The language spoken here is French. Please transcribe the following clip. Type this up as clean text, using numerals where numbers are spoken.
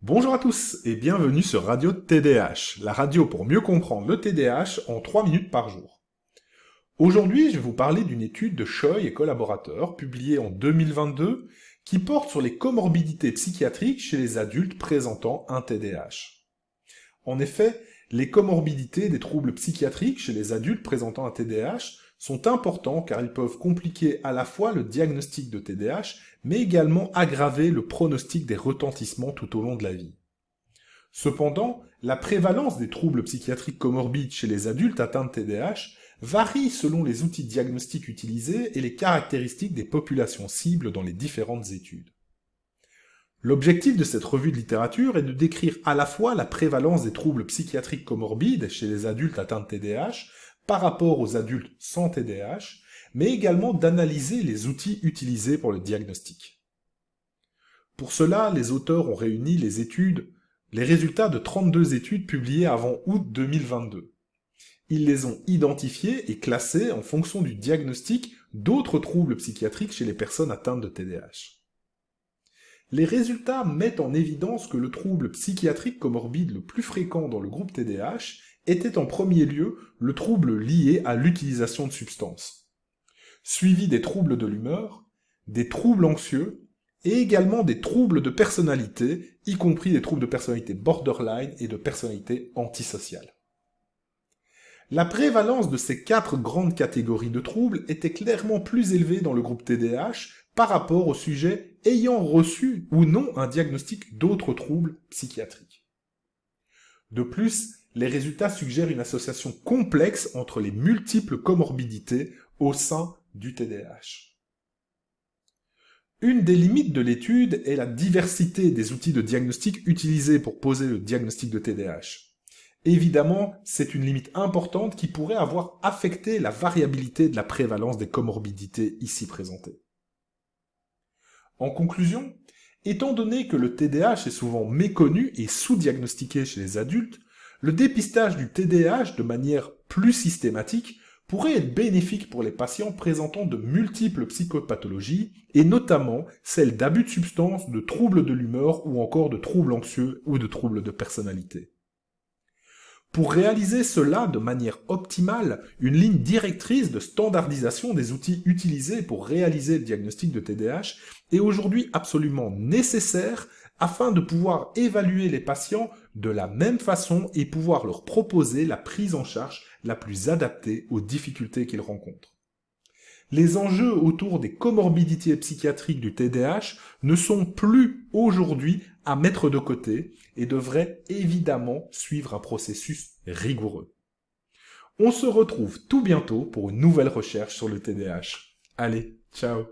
Bonjour à tous et bienvenue sur Radio TDH, la radio pour mieux comprendre le TDAH en 3 minutes par jour. Aujourd'hui, je vais vous parler d'une étude de Choi et collaborateurs publiée en 2022 qui porte sur les comorbidités psychiatriques chez les adultes présentant un TDAH. En effet, les comorbidités des troubles psychiatriques chez les adultes présentant un TDAH sont importants car ils peuvent compliquer à la fois le diagnostic de TDAH, mais également aggraver le pronostic des retentissements tout au long de la vie. Cependant, la prévalence des troubles psychiatriques comorbides chez les adultes atteints de TDAH varie selon les outils diagnostiques utilisés et les caractéristiques des populations cibles dans les différentes études. L'objectif de cette revue de littérature est de décrire à la fois la prévalence des troubles psychiatriques comorbides chez les adultes atteints de TDAH par rapport aux adultes sans TDAH, mais également d'analyser les outils utilisés pour le diagnostic. Pour cela, les auteurs ont réuni les résultats de 32 études publiées avant août 2022. Ils les ont identifiés et classés en fonction du diagnostic d'autres troubles psychiatriques chez les personnes atteintes de TDAH. Les résultats mettent en évidence que le trouble psychiatrique comorbide le plus fréquent dans le groupe TDAH était en premier lieu le trouble lié à l'utilisation de substances, suivi des troubles de l'humeur, des troubles anxieux, et également des troubles de personnalité, y compris des troubles de personnalité borderline et de personnalité antisociale. La prévalence de ces 4 grandes catégories de troubles était clairement plus élevée dans le groupe TDAH par rapport aux sujets ayant reçu ou non un diagnostic d'autres troubles psychiatriques. De plus, les résultats suggèrent une association complexe entre les multiples comorbidités au sein du TDAH. Une des limites de l'étude est la diversité des outils de diagnostic utilisés pour poser le diagnostic de TDAH. Évidemment, c'est une limite importante qui pourrait avoir affecté la variabilité de la prévalence des comorbidités ici présentées. En conclusion, étant donné que le TDAH est souvent méconnu et sous-diagnostiqué chez les adultes, le dépistage du TDAH de manière plus systématique pourrait être bénéfique pour les patients présentant de multiples psychopathologies, et notamment celles d'abus de substances, de troubles de l'humeur ou encore de troubles anxieux ou de troubles de personnalité. Pour réaliser cela de manière optimale, une ligne directrice de standardisation des outils utilisés pour réaliser le diagnostic de TDAH est aujourd'hui absolument nécessaire afin de pouvoir évaluer les patients de la même façon et pouvoir leur proposer la prise en charge la plus adaptée aux difficultés qu'ils rencontrent. Les enjeux autour des comorbidités psychiatriques du TDAH ne sont plus aujourd'hui à mettre de côté et devraient évidemment suivre un processus rigoureux. On se retrouve tout bientôt pour une nouvelle recherche sur le TDAH. Allez, ciao!